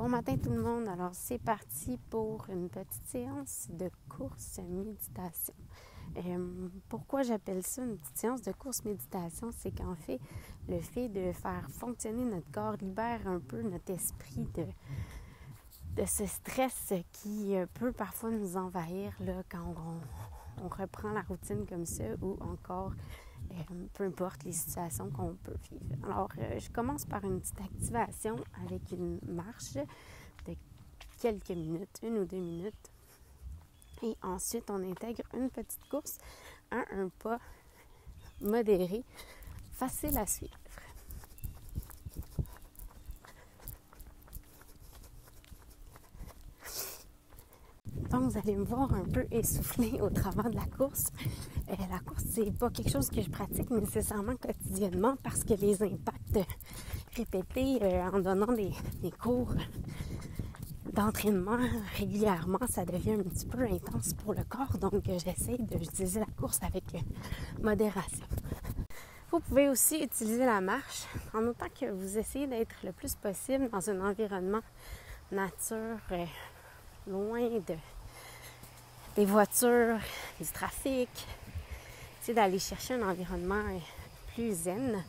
Bon matin tout le monde, alors c'est parti pour une petite séance de course méditation. Pourquoi j'appelle ça une petite séance de course méditation? C'est qu'en fait, le fait de faire fonctionner notre corps libère un peu notre esprit de ce stress qui peut parfois nous envahir là, quand on reprend la routine comme ça ou encore peu importe les situations qu'on peut vivre. Alors, je commence par une petite activation avec une marche de quelques minutes, 1 ou 2 minutes. Et ensuite, on intègre une petite course à un pas modéré, facile à suivre. Donc, vous allez me voir un peu essoufflée au travers de la course. La course, c'est pas quelque chose que je pratique nécessairement quotidiennement parce que les impacts répétés en donnant des cours d'entraînement régulièrement, ça devient un petit peu intense pour le corps. Donc, j'essaie d'utiliser la course avec modération. Vous pouvez aussi utiliser la marche en autant que vous essayez d'être le plus possible dans un environnement nature, loin des voitures, du trafic. Essayez d'aller chercher un environnement plus zen.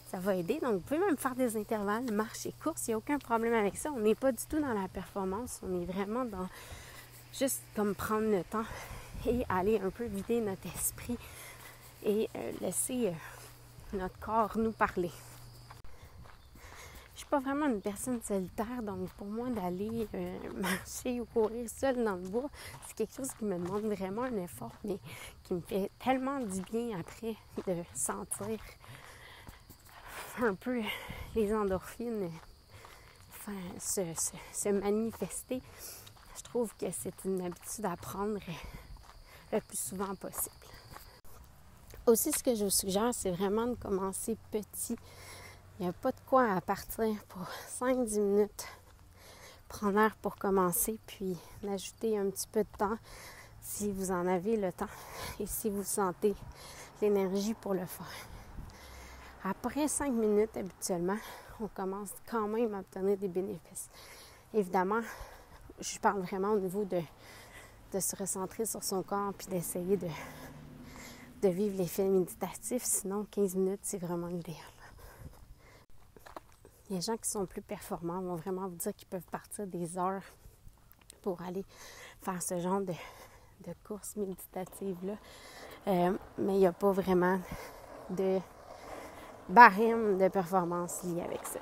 Ça va aider. Donc, vous pouvez même faire des intervalles, marche et course. Il n'y a aucun problème avec ça. On n'est pas du tout dans la performance. On est vraiment dans juste comme prendre le temps et aller un peu vider notre esprit et laisser notre corps nous parler. Je ne suis pas vraiment une personne solitaire, donc pour moi, d'aller marcher ou courir seule dans le bois, c'est quelque chose qui me demande vraiment un effort, mais qui me fait tellement du bien après de sentir un peu les endorphines se manifester. Je trouve que c'est une habitude à prendre le plus souvent possible. Aussi, ce que je vous suggère, c'est vraiment de commencer petit. Il n'y a pas de quoi à partir pour 5-10 minutes. Prendre l'air pour commencer, puis d'ajouter un petit peu de temps si vous en avez le temps et si vous sentez l'énergie pour le faire. Après 5 minutes, habituellement, on commence quand même à obtenir des bénéfices. Évidemment, je parle vraiment au niveau de se recentrer sur son corps puis d'essayer de vivre l'effet méditatif. Sinon, 15 minutes, c'est vraiment l'idéal. Les gens qui sont plus performants vont vraiment vous dire qu'ils peuvent partir des heures pour aller faire ce genre de course méditative-là. Mais il n'y a pas vraiment de barème de performance lié avec ça.